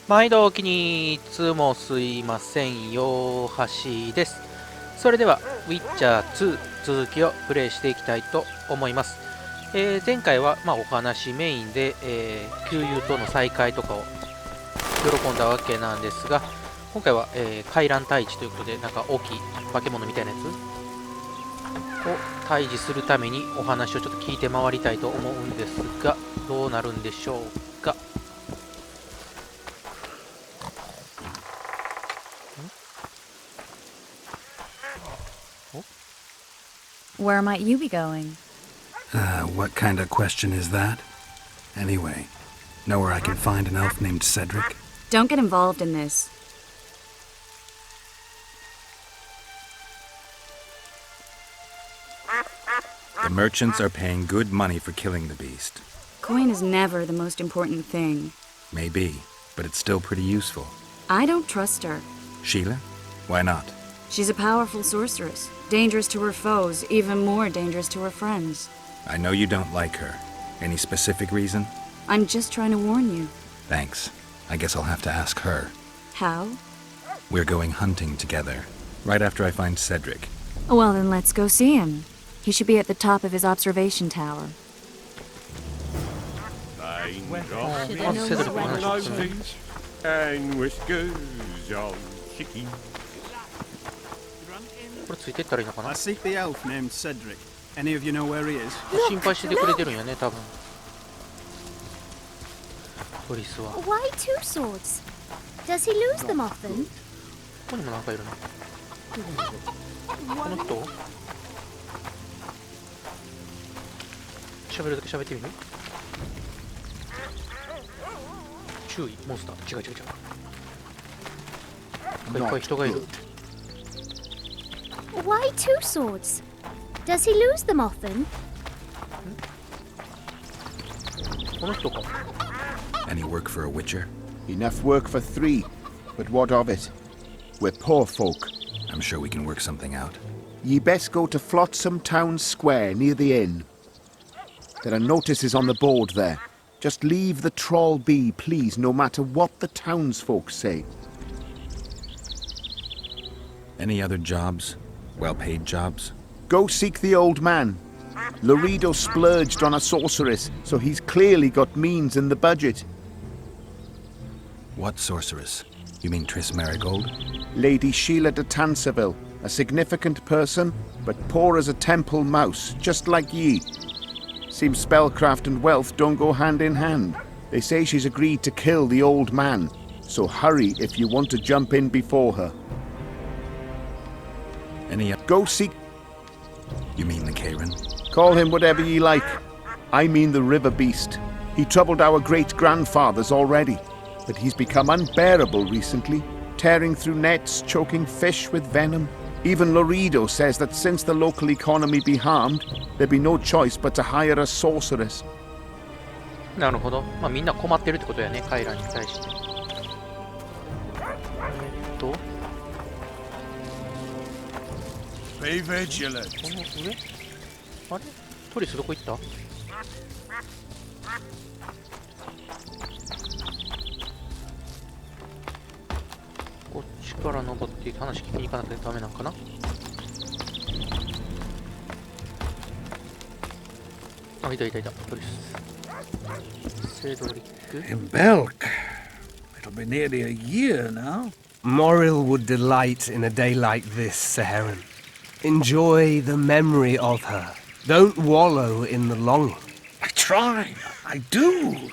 毎度おおきに、いつもすいません、よーはしです。それでは、ウィッチャー2続きをプレイしていきたいと思います。前回は、お話メインで、旧友との再会とかを喜んだわけなんですが、今回は、回覧退治ということで、なんか大きい化け物みたいなやつを退治するためにお話をちょっと聞いて回りたいと思うんですが、どうなるんでしょうか。Where might you be going? What kind of question is that? Anyway, know where I can find an elf named Cedric? Don't get involved in this. The merchants are paying good money for killing the beast. Coin is never the most important thing. Maybe, but it's still pretty useful. I don't trust her. Sheila? Why not? She's a powerful sorceress. Dangerous to her foes, even more dangerous to her friends. I know you don't like her. Any specific reason? I'm just trying to warn you. Thanks. I guess I'll have to ask her. How? We're going hunting together, right after I find Cedric. Well, then let's go see him. He should be at the top of his observation tower. And whiskers on chicken. これついてったらいいのかな。 I seek the elf named Cedric. Any of you know where he is? 心配しててくれてるんやね、多分。トリスは。こ Why two swords? Does he lose them often? こにもなんかいるな。この人喋るだけ喋ってみる？注意、モンスター。違う。いっぱい人がいる。Why two swords? Does he lose them often? この人か。 Any work for a witcher? Enough work for 3, but what of it? We're poor folk. I'm sure we can work something out. Ye best go to Flotsam Town Square near the inn. There are notices on the board there. Just leave the trawl be, please, no matter what the townsfolk say. Any other jobs? Well-paid jobs? Go seek the old man. Laredo splurged on a sorceress, so he's clearly got means in the budget. What sorceress? You mean Triss Marigold? Lady Sheila de Tanseville, a significant person, but poor as a temple mouse, just like ye. Seems spellcraft and wealth don't go hand in hand. They say she's agreed to kill the old man, so hurry if you want to jump in before her. Go seek... You mean the Karen? Call him whatever ye like. I mean the river beast. He troubled our great-grandfathers already, but he's become unbearable recently, tearing through nets, choking fish with venom. Even Laredo says that since the local economy be harmed, there'd be no choice but to hire a sorceress. なるほど。みんな困ってるってことやね、カイラに対して。Be vigilant. この上？あれ？トリスどこ行った？こっちから登っていって話聞きに行かなきゃダメなんかな？いた、トリス。セドリック。 In Belk. It'll be nearly a year now. Morrill would delight in a day like this, Saharan. Enjoy the memory of her. Don't wallow in the longing. I try. I do.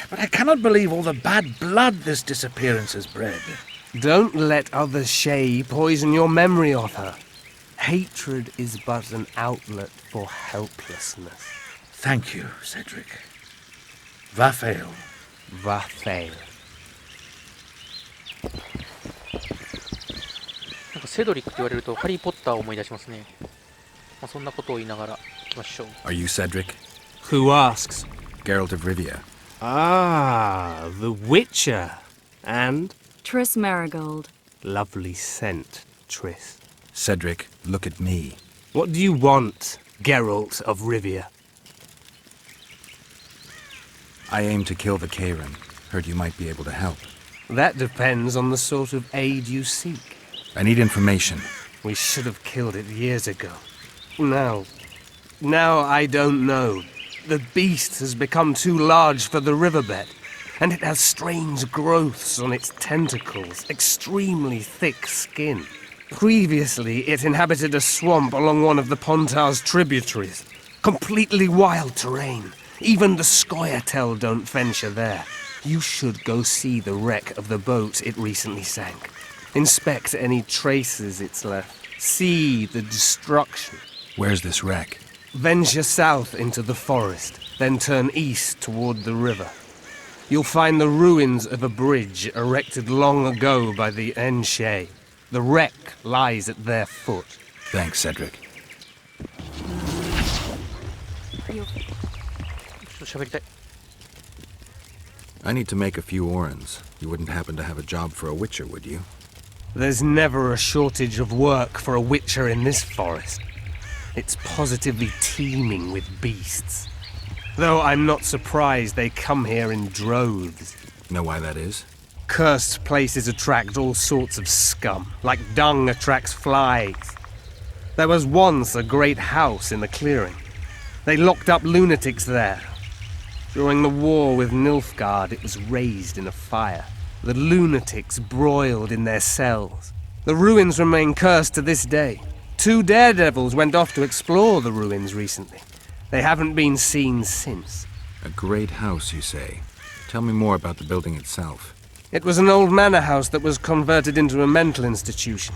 But I cannot believe all the bad blood this disappearance has bred. Don't let other Shay poison your memory of her. Hatred is but an outlet for helplessness. Thank you, Cedric. Vafael. Vafael. なんかセドリックって言われるとハリー・ポッターを思い出しますね。そんなことを言いながら行きましょう。 Are you Cedric? Who asks? Geralt of Rivia. Ah, the Witcher. And? Triss Marigold. Lovely scent, Triss. Cedric, look at me. What do you want, Geralt of Rivia? I aim to kill the Karen. Heard you might be able to help. That depends on the sort of aid you seek. I need information. We should have killed it years ago. Now I don't know. The beast has become too large for the riverbed, and it has strange growths on its tentacles, extremely thick skin. Previously, it inhabited a swamp along one of the Pontar's tributaries. Completely wild terrain. Even the Scoia'tael don't venture there. You should go see the wreck of the boat it recently sank. Inspect any traces it's left. See the destruction. Where's this wreck? Venture south into the forest, then turn east toward the river. You'll find the ruins of a bridge erected long ago by the Enshe. The wreck lies at their foot. Thanks, Cedric. ちょっと喋りたい。 I need to make a few orans. You wouldn't happen to have a job for a witcher, would you? There's never a shortage of work for a witcher in this forest. It's positively teeming with beasts. Though I'm not surprised they come here in droves. Know why that is? Cursed places attract all sorts of scum, like dung attracts flies. There was once a great house in the clearing. They locked up lunatics there. During the war with Nilfgaard, it was raised in a fire. The lunatics broiled in their cells. The ruins remain cursed to this day. 2 daredevils went off to explore the ruins recently. They haven't been seen since. A great house, you say. Tell me more about the building itself. It was an old manor house that was converted into a mental institution.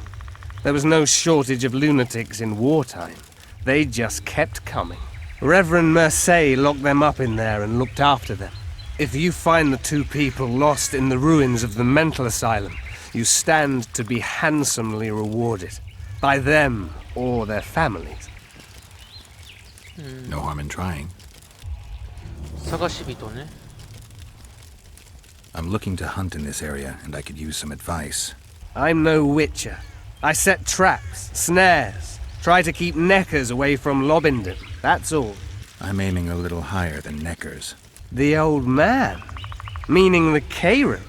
There was no shortage of lunatics in wartime. They just kept coming. Reverend Mercey locked them up in there and looked after them. If you find the 2 people lost in the ruins of the mental asylum, you stand to be handsomely rewarded. By them or their families. No harm in trying. 探し人ね。 I'm looking to hunt in this area, and I could use some advice. I'm no witcher. I set traps, snares, try to keep neckers away from Lobinden, that's all. I'm aiming a little higher than Neckers. The old man? Meaning the Karen?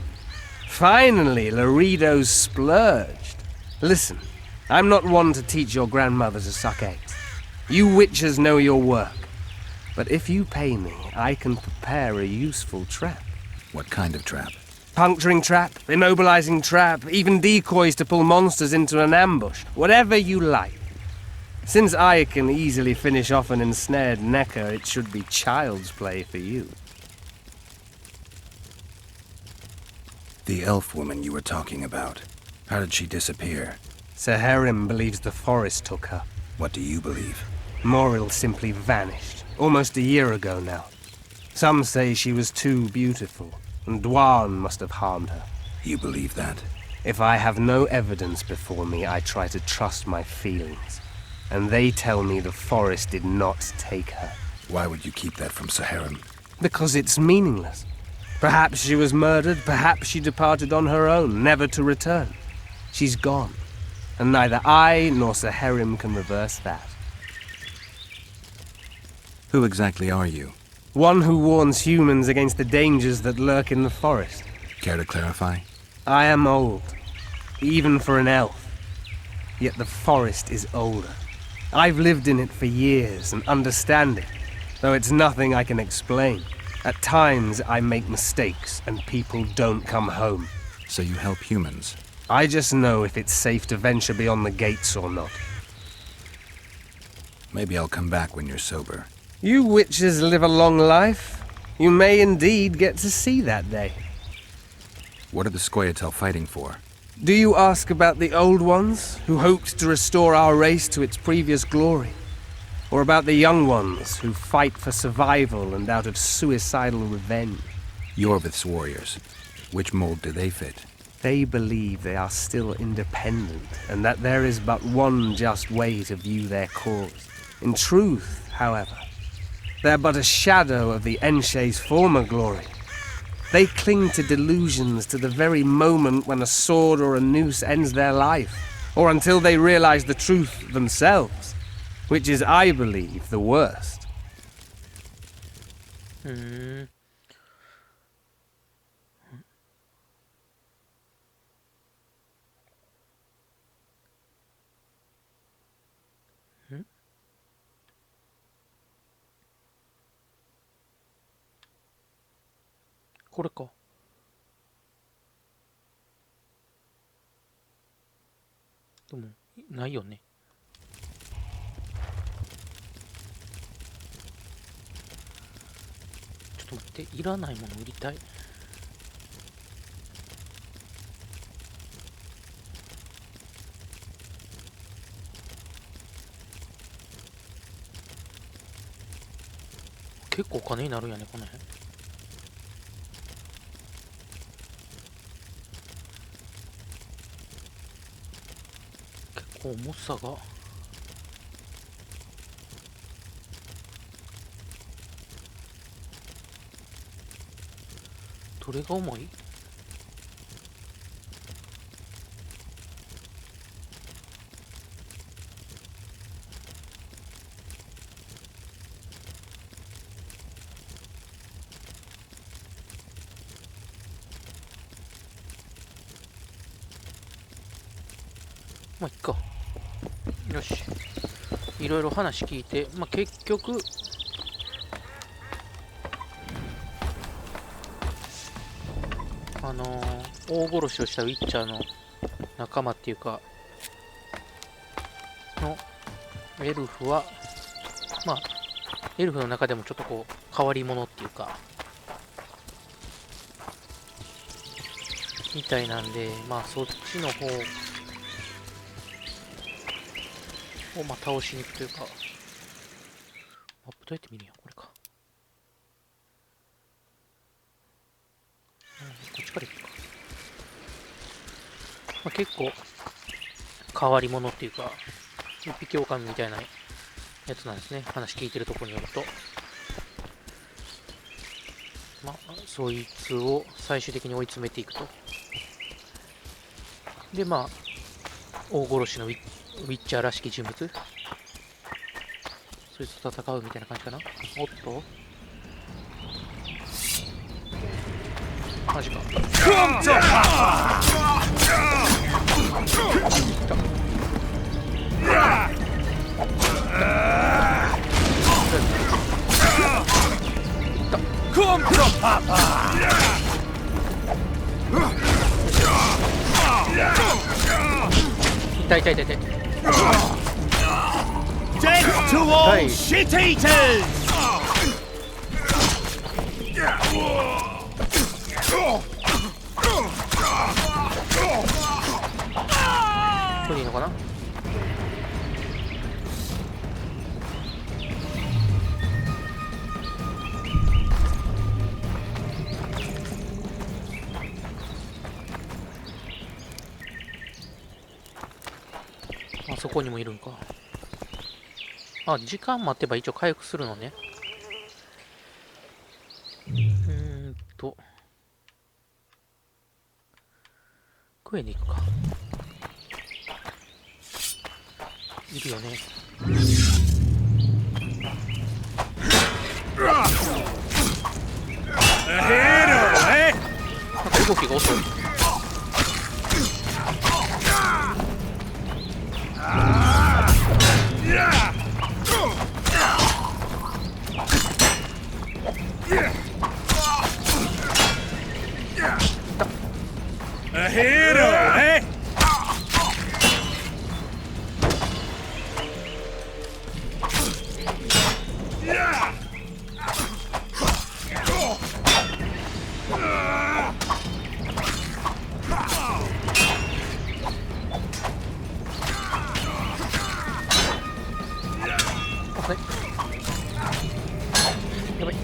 Finally, Laredo's splurged. Listen, I'm not one to teach your grandmother to suck eggs. You witchers know your work. But if you pay me, I can prepare a useful trap. What kind of trap? Puncturing trap, immobilizing trap, even decoys to pull monsters into an ambush. Whatever you like. Since I can easily finish off an ensnared Necker, it should be child's play for you. The elf woman you were talking about. How did she disappear? Saharim believes the forest took her. What do you believe? Moril simply vanished, almost a year ago now. Some say she was too beautiful, and Dwan must have harmed her. You believe that? If I have no evidence before me, I try to trust my feelings. And they tell me the forest did not take her. Why would you keep that from Saharim? Because it's meaningless. Perhaps she was murdered, perhaps she departed on her own, never to return. She's gone, and neither I nor Saharim can reverse that. Who exactly are you? One who warns humans against the dangers that lurk in the forest. Care to clarify? I am old, even for an elf. Yet the forest is older. I've lived in it for years and understand it, though it's nothing I can explain. At times I make mistakes and people don't come home. So you help humans? I just know if it's safe to venture beyond the gates or not. Maybe I'll come back when you're sober. You witches live a long life. You may indeed get to see that day. What are the Scoia'tael fighting for? Do you ask about the old ones, who hoped to restore our race to its previous glory? Or about the young ones, who fight for survival and out of suicidal revenge? Yorvith's warriors. Which mold do they fit? They believe they are still independent, and that there is but one just way to view their cause. In truth, however, they're but a shadow of the Enshe's former glory. They cling to delusions to the very moment when a sword or a noose ends their life, or until they realize the truth themselves, which is, I believe, the worst. これか。でもないよね。ちょっと待って、いらないもの売りたい。結構お金になるんやね、この辺。結構重さが。どれが重い？まあいっか。よし。いろいろ話聞いて、まあ結局、大殺しをしたウィッチャーの仲間っていうか、のエルフは、まあ、エルフの中でもちょっとこう、変わり者っていうか、みたいなんで、まあそっちの方をまあ倒しに行くというか、マップどうやって見るんや、これか。こっちから行くか。まあ、結構変わり者っていうか、一匹狼みたいなやつなんですね。話聞いてるところによると。まあ、そいつを最終的に追い詰めていくと。で、まあ、大殺しのウィッチャーらしき人物。そいつと戦うみたいな感じかな。おっとマジか。痛い痛い痛い痛い。Death to all shit eaters! これでいいのかな。あそこにもいるんか。あ、時間待てば一応回復するのね。クエに行くか。いるよね。なんか動きが遅い。A hero, eh? やばい。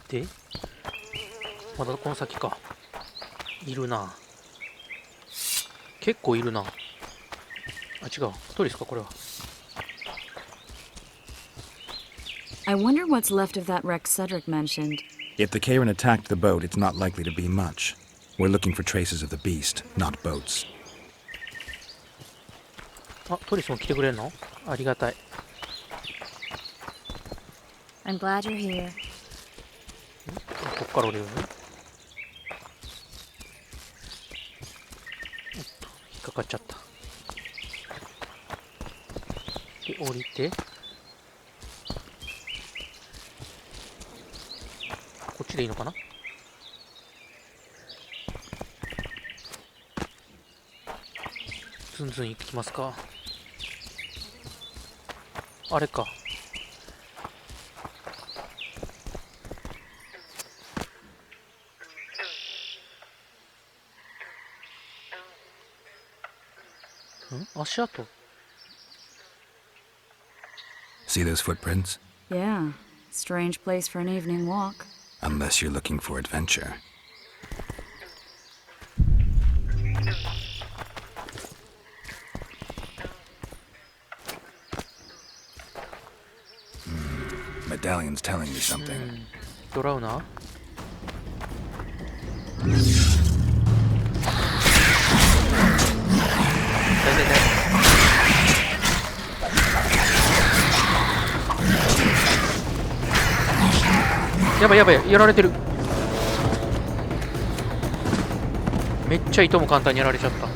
で、まだこの先か。いるな。結構いるな。あ、違う。一人ですか、これは。I wonder what's left of that wreck Cedric mentioned. If the Karen attacked the boat, it's not likely to be much. We're looking for traces of the beast, not boats. あ、トリスも来てくれるの？ありがたい。I'm glad you're here. こっから降りるね。おっと、引っかかっちゃった。で、降りて、こっちでいいのかな。ずんずん行ってきますか。あれか。足跡。 See those footprints? Yeah, strange place for an evening walk. Unless you're looking for adventure. Medallion's telling me something. ドラウナー。やばいやばい、やられてる。めっちゃ糸も簡単にやられちゃった。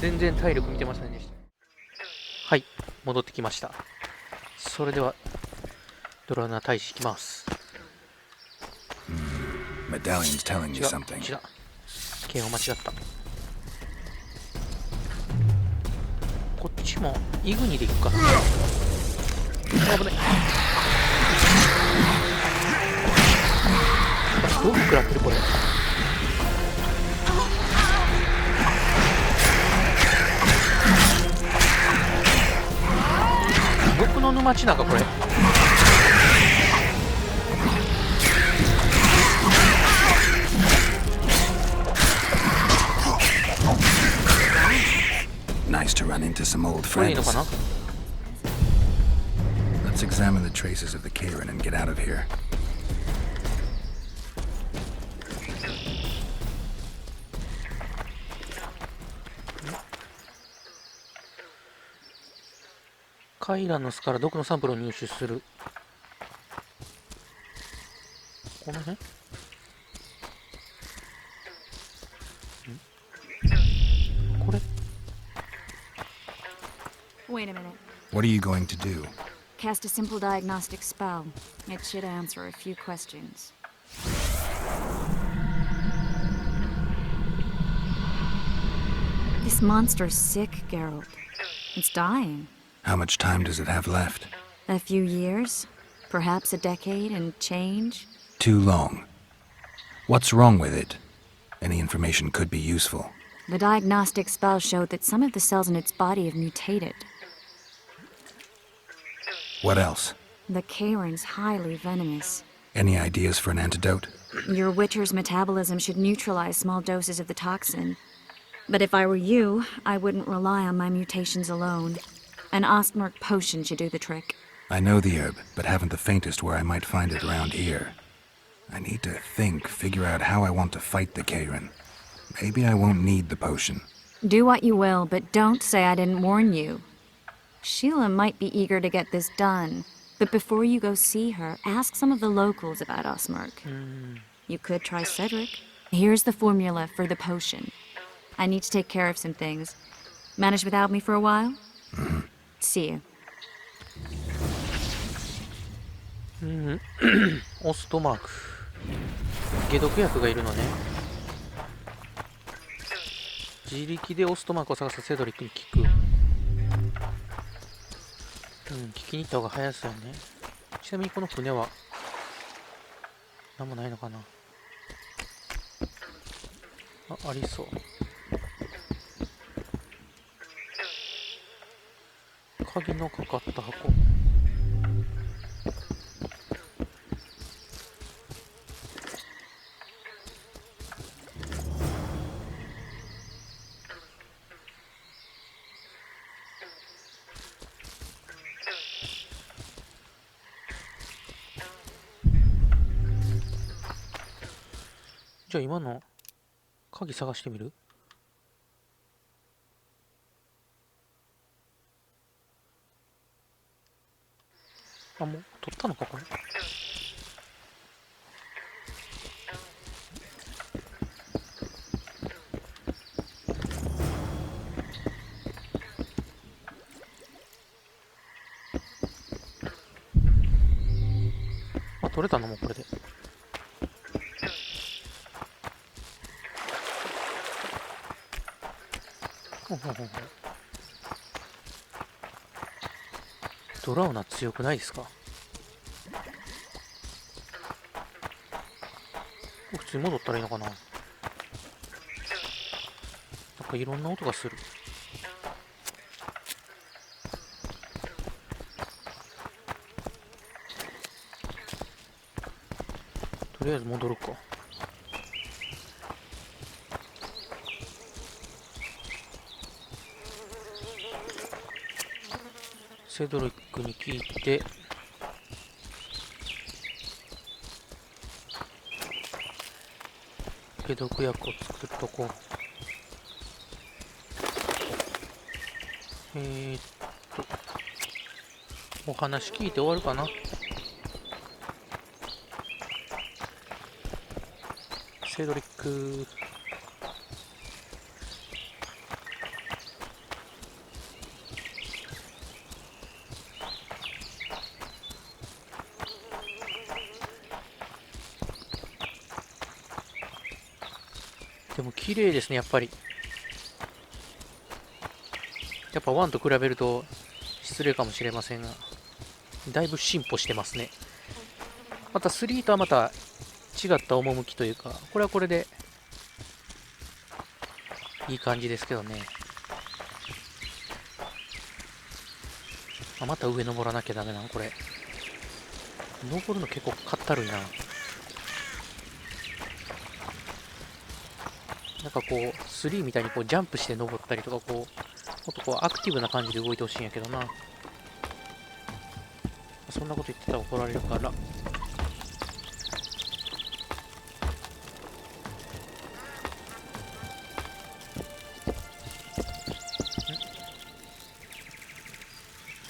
全然体力見てませんでした。はい、戻ってきました。それではドラウナー大使いきます。Medallion's telling me 違う、 something. 違う。剣を間違った。こっちもイグニで行くか。危ない。どう食らってるこれ。毒の沼地なんかこれ。Nice to run into some old これいいの friends. かな。 Let's examine the traces of the Karen and get out of here. カイラの巣から毒のサンプルを入手する。この辺？これ？ Wait a minute. What are you going to do? Cast a simple diagnostic spell. It should answer a few questions. This monster's sick, Geralt. It's dying. How much time does it have left? A few years? Perhaps a decade and change? Too long. What's wrong with it? Any information could be useful. The diagnostic spell showed that some of the cells in its body have mutated. What else? The Karen's highly venomous. Any ideas for an antidote? Your Witcher's metabolism should neutralize small doses of the toxin. But if I were you, I wouldn't rely on my mutations alone. An Ostmark potion should do the trick. I know the herb, but haven't the faintest where I might find it around here. I need to figure out how I want to fight the Karen. Maybe I won't need the potion. Do what you will, but don't say I didn't warn you. Sheila might be eager to get this done, but before you go see her, ask some of the locals about Ostmark. You could try Cedric. Here's the formula for the potion. I need to take care of some things. Manage without me for a while? See you. オストマーク。解毒薬がいるのね。自力でオストマークを探すセドリックに聞く。聞きに行った方が早そうよね。ちなみにこの船は何もないのかな。ありそう。鍵のかかった箱。じゃあ今の鍵探してみる？もう取ったのかこれ。あ、取れたのもうこれで。ほんほんほんほん。ドラウナ強くないですか？普通に戻ったらいいのかな。なんかいろんな音がする。とりあえず戻るか。セドリックに聞いて、解毒薬を作っとこう。お話聞いて終わるかな。セドリック。でも綺麗ですね、やっぱり。やっぱ1と比べると失礼かもしれませんが、だいぶ進歩してますね。また3とはまた違った趣というか、これはこれでいい感じですけどね。あ、また上登らなきゃダメなのこれ。登るの結構かったるいな。なんかこう3みたいにこうジャンプして登ったりとか、こうもっとこうアクティブな感じで動いてほしいんやけどな。そんなこと言ってたら怒られるから。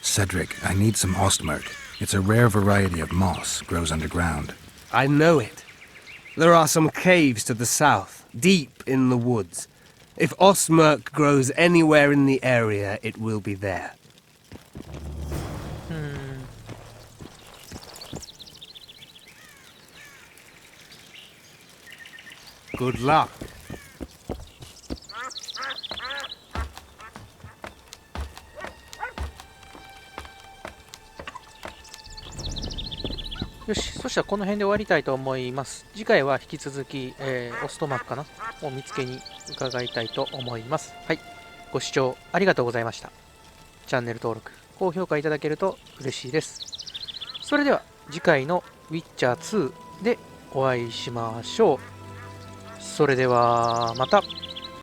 Cedric, I need some ostmark. It's a rare variety of moss, grows underground. I know it. There are some caves to the south, deep in the woods. If ostmark grows anywhere in the area, it will be there. Good luck. よし、そしたらこの辺で終わりたいと思います。次回は引き続き、オストマークかなを見つけに伺いたいと思います。はい、ご視聴ありがとうございました。チャンネル登録、高評価いただけると嬉しいです。それでは次回のウィッチャー2でお会いしましょう。それではまた。